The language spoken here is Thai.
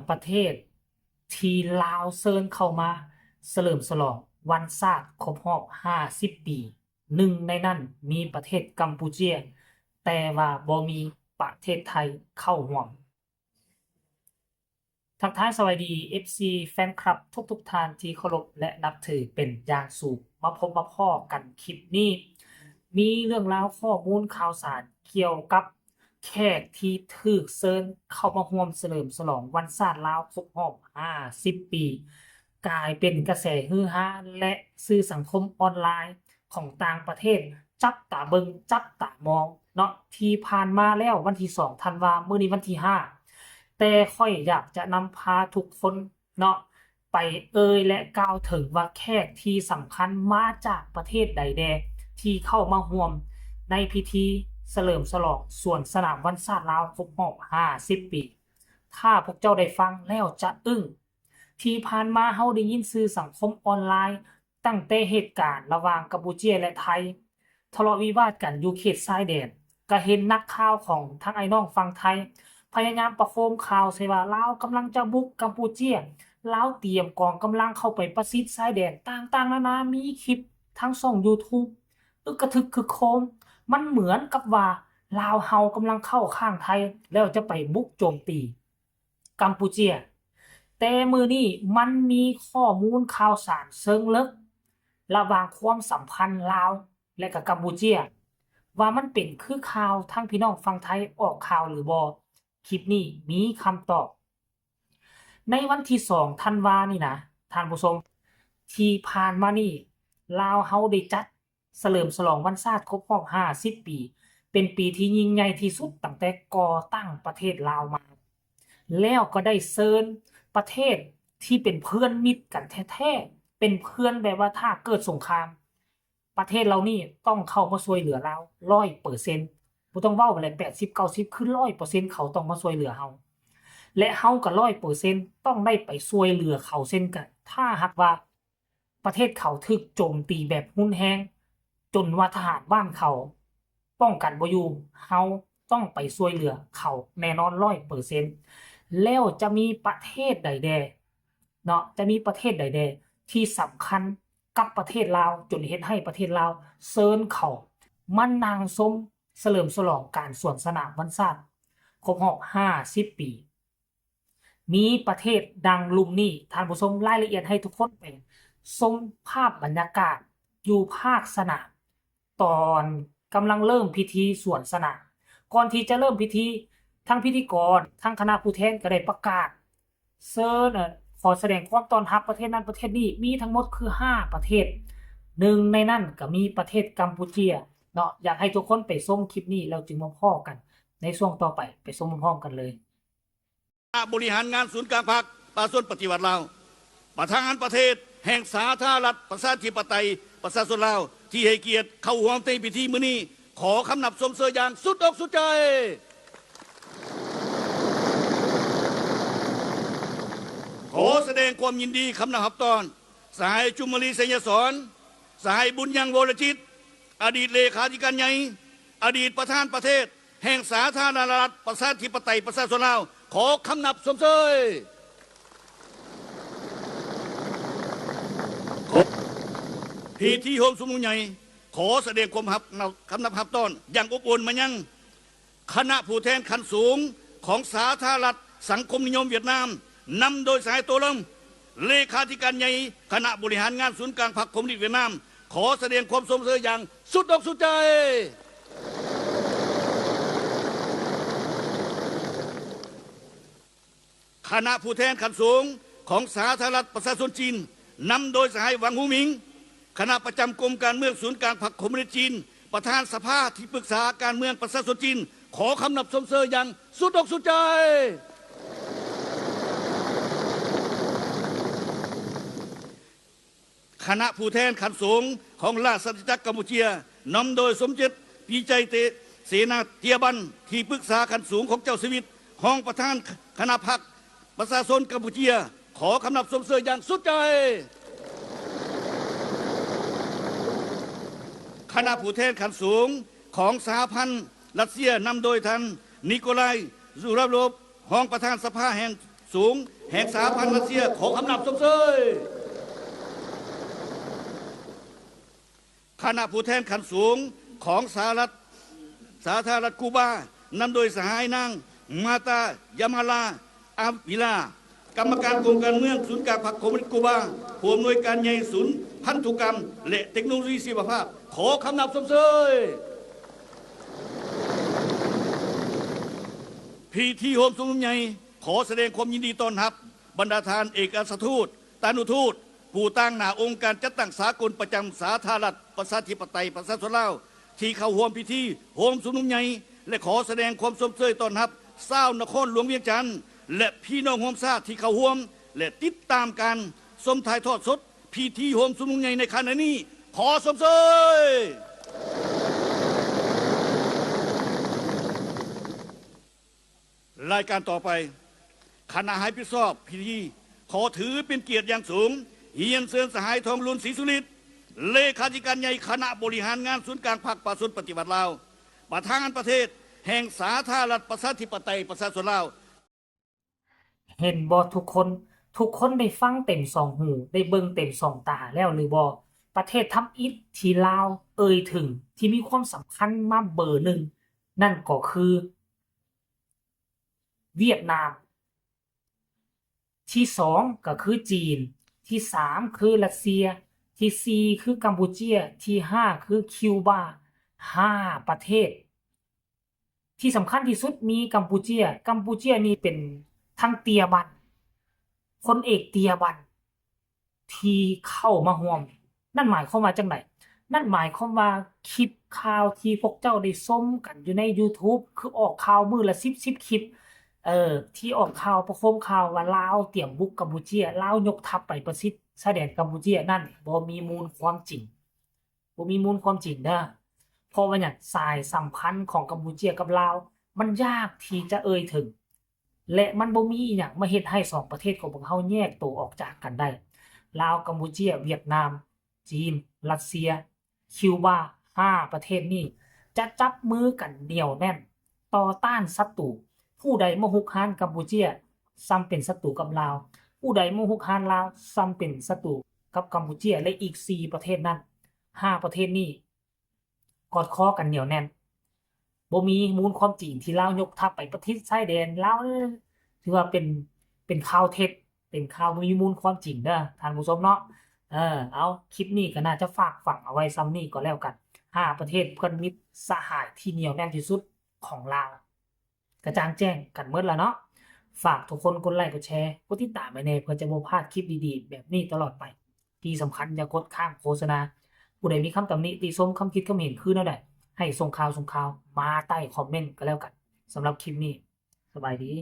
ประเทศที่ลาวเชิญเข้ามาเฉลิมฉลองวันชาติครบรอบ50ปีหนึ่งในนั้นมีประเทศกัมพูเชียแต่ว่าบ่มีประเทศไทยเข้าร่วม ทักทายสวัสดี FC แฟนคลับทุกท่านที่เคารพและนับถือเป็นอย่างสูงมาพบมาพ้อกันคลิปนี้ มีเรื่องราวข้อมูลข่าวสารเกี่ยวกับแขกที่ถูกเชิญเข้ามาร่วมเฉลิมฉลองวันชาติลาวครบรอบ50ปีกลายเป็นกระแสฮือฮาและสื่อสังคมออนไลน์ของต่างประเทศจับตาเบิงจับตามองเนาะที่ผ่านมาแล้ววันที่2ธันวาคมมื้อนี้วันที่5แต่ค่อยอยากจะนำพาทุกคนเนาะไปและกล่าวถึงว่าแขกที่สำคัญมาจากประเทศใดแดที่เข้ามาร่วมในพิธีเฉลิมฉลองสวนสนามวันชาติลาวครบรอบ50ปีถ้าพวกเจ้าได้ฟังแล้วจะอึ้งที่ผ่านมาเฮาได้ยินสื่อสังคมออนไลน์ตั้งแต่เหตุการณ์ระหว่างกัมพูเชียและไทยทะเลาะวิวาทกันอยู่เขตชายแดนก็เห็นนักข่าวของทั้งไอ้น้องฝั่งไทยพยายามประโคมข่าวใส่ว่าลาวกำลังจะบุกกัมพูเชียลาวเตรียมกองกำลังเข้าไปประชิดชายแดนต่างๆนานามีคลิปทั้งช่อง YouTube กระทึกคึกโครมมันเหมือนกับว่าลาวเฮากำลังเข้าข้างไทยแล้วจะไปบุกโจมตีกัมพูเชียแต่มื้อนี้มันมีข้อมูลข่าวสารเชิงลึกระหว่างความสัมพันธ์ลาวและก็กัมพูเชียว่ามันเป็นคือข่าวทั้งพี่น้องฝั่งไทยออกข่าวหรือบ่คลิปนี้มีคำตอบในวันที่2ธันวานี่นะท่านผู้ชมที่ผ่านมานี่ลาวเฮาได้จัดเฉลิมฉลองวันชาติครบรอบ50ปีเป็นปีที่ยิ่งใหญ่ที่สุดตั้งแต่ก่อตั้งประเทศลาวมาแล้วก็ได้เชิญประเทศที่เป็นเพื่อนมิตรกันแท้ๆเป็นเพื่อนแบบว่าถ้าเกิดสงครามประเทศเรานี่ต้องเข้ามาช่วยเหลือเรา100%บ่ต้องเว้าอะไร80-90คือ100%เขาต้องมาช่วยเหลือเฮาและเฮาก็100%ต้องได้ไปช่วยเหลือเขาเช่นกันถ้าหากว่าประเทศเขาถูกโจมตีแบบรุนแรงจนว่าทหารบ้านเขาป้องกันบ่อยู่เฮาต้องไปช่วยเหลือเขาแน่นอน100%แล้วจะมีประเทศใดแดเนาะจะมีประเทศใดแดที่สำคัญกับประเทศลาวจนเฮ็ดให้ประเทศลาวเชิญเขามานั่งชมเฉลิมฉลองการสวนสนามวันชาติครบรอบ50ปีมีประเทศดังลุ่มนี้ท่านผู้ชมรายละเอียดให้ทุกคนไปชมภาพบรรยากาศอยู่ภาคสนามตอนกำลังเริ่มพิธีสวนสนามก่อนที่จะเริ่มพิธีทั้งพิธีกรทั้งคณะผู้แทนก็ได้ประกาศเชิญขอแสดงความต้อนรับประเทศนั้นประเทศนี้มีทั้งหมดคือ5ประเทศหนึ่งในนั้นก็มีประเทศกัมพูเชียเนาะอยากให้ทุกคนไปชมคลิปนี้แล้วจึงมาพ้อกันในช่วงต่อไปไปชมพร้อมๆกันเลยบริหารงานศูนย์กลางภาคประชาชนปฏิวัติลาวประธานประเทศแห่งสาธารณรัฐประชาธิปไตยประชาชนลาวที่ให้เกียรติเข้าร่วมในพิธีมื้อนี้ขอคำนับสมเสยอย่างสุดอกสุดใจขอแสดงความยินดีคำนับหับตอนสหายจุมลีเสยสอนสหายบุญยังวรจิตอดีตเลขาธิการใหญ่อดีตประธานประเทศแห่งสาธารณรัฐประชาธิปไตยประชาชนลาวขอคำนับสมเสยพิธีโฮมสมุนใหญ่ขอแสดงความคำนับหับต้อนอย่างอบอุ่นมายังคณะผู้แทนขั้นสูงของสาธารณรัฐสังคมนิยมเวียดนามนำโดยสายโตลมเลขาธิการใหญ่คณะบริหารงานศูนย์กลางพรรคคอมมิวนิสต์เวียดนามขอแสดงความสมเสยอย่างสุดอกสุดใจคณะผู้แทนขั้นสูงของสาธารณรัฐประชาชนจีนนำโดยสหายหวังหูหมิงคณะประจำกรมการเมืองศูนย์กลางพรรคคอมมิวนิสต์จีนประธานสภาที่ปรึกษาการเมืองประชาชนจีนขอคำนับสมเสยอย่างสุดอกสุดใจคณะผู้แทนขั้นสูงของราชอาณาจักรกัมพูชีนำโดยสมเด็จปีใจเตเสนาเทียบันที่ปรึกษาขั้นสูงของเจ้าสวิตห้องประธานคณะพรรคประชาชนกัมพูชีขอคำนับสมเสยอย่างสุดใจคณะผู้แทนขั้นสูงของสหพันธ์รัสเซียนำโดยท่านนิโคลายซูราโลฟห้องประธานสภาแห่ง สูงแห่งสหพันธ์รัสเซียขอคำนับสมเสยคณะผู้แทนขั้นสูงของสาธารณรัฐกูบานำโดยสหายนางมาตายามาลาอาวิลากรรมการกรมการเมืองศูนย์กลางพรรคคอมมิวนิสต์กูบาผู้อำนวยการใหญ่ศูนย์พันธุกรรมและเทคโนโลยีชีวภาพขอคำนับสมเสยพิธีโฮมสมนุมใหญ่ขอแสดงความยินดีต้อนรับบรรดาทานเอกอัครทูตตานุทูตผู้ตั้งหน้าองค์การจัดตั้งสากลประจำสาธารณรัฐประชาธิปไตยประชาชนลาวที่เข้าร่วมพิธีโฮมสมนุมใหญ่และขอแสดงความสมเสยต้อนรับชาวนครหลวงเวียงจันทร์และพี่น้องโฮมซาที่เข้าร่วมและติดตามการชมถ่ายทอดสดพิธีโฮมสมนุมใหญ่ในขณะนี้ขอสมเสยรายการต่อไปคณะให้พิชอบพิธีขอถือเป็นเกียรติอย่างสูงเฮียนเซินสหายทองลุนศรีสุริตเลขาธิการใหญ่คณะบริหารงานศูนย์กลางพรรคประชาชนปฏิวัติลาวประธานประเทศแห่งสาธารณรัฐประชาธิปไตยประชาชนลาวเห็นบ่ทุกคนได้ฟังเต็มสองหูได้เบิ่งเต็มสองตาแล้วหรือบ่ประเทศทับอิฐที่ลาวเอ่ยถึงที่มีความสำคัญมาเบอร์หนึ่งนั่นก็คือเวียดนามที่สองก็คือจีนที่สามคือรัสเซียที่สี่คือกัมพูเชียที่ห้าคือคิวบาห้าประเทศที่สำคัญที่สุดมีกัมพูเชียนี่เป็นทั้งเตียบันพลเอกเตียบันที่เข้ามาร่วมนั่นหมายความว่าจังไดนั่นหมายความว่าคลิปข่าวที่พวกเจ้าได้ชมกันอยู่ใน YouTube คือออกข่าวมื้อละ10คลิปที่ออกข่าวประโคมข่าวว่าลาวเตรียมบุกกัมพูเชียลาวยกทัพไปประชิดชายแดนกัมพูเชียนั่นบ่มีมูลความจริงเด้อเพราะว่าหยังสายสัมพันธ์ของกัมพูเชียกับลาวมันยากที่จะเอ่ยถึงและมันบ่มีอิหยังมาเฮ็ดให้สองประเทศของพวกเราแยกตัวออกจากกันได้ลาวกัมพูเชียเวียดนามจีนรัสเซียคิวบา5ประเทศนี้จะจับมือกันเหนี่ยวแน่นต่อต้านศัตรูผู้ใดมารุกรานกัมพูเชียซ้ำเป็นศัตรูกับลาวผู้ใดมารุกรานลาวซ้ำเป็นศัตรูกับกัมพูเชียและอีก4ประเทศนั้น5ประเทศนี้กอดคอกันเหนียวแน่นบ่มีมูลความจริงที่ลาวยกทัพไปประชิดชายแดนลาวถือว่าเป็นข่าวเท็จเป็นข่าวบ่มีมูลความจริงเด้อท่านผู้ชมเนาะเอาคลิปนี้ก็น่าจะฝากฝังเอาไว้ซ้ำนี้ก็แล้วกัน5ประเทศเพื่อนมิตรสหายที่เหนียวแน่นที่สุดของลาวกระจ่างแจ้งกันหมดแล้วเนาะฝากทุกคนกดไลค์กดแชร์กดติดตามไว้แน่เพื่อจะบ่พลาดคลิปดีๆแบบนี้ตลอดไปที่สำคัญอย่ากดข้ามโฆษณาผู้ใดมีคำตำหนิติชมคำคิดคำเห็นคือแนวใดให้ส่งข่าวมาใต้คอมเมนต์ก็แล้วกันสำหรับคลิปนี้สบายดี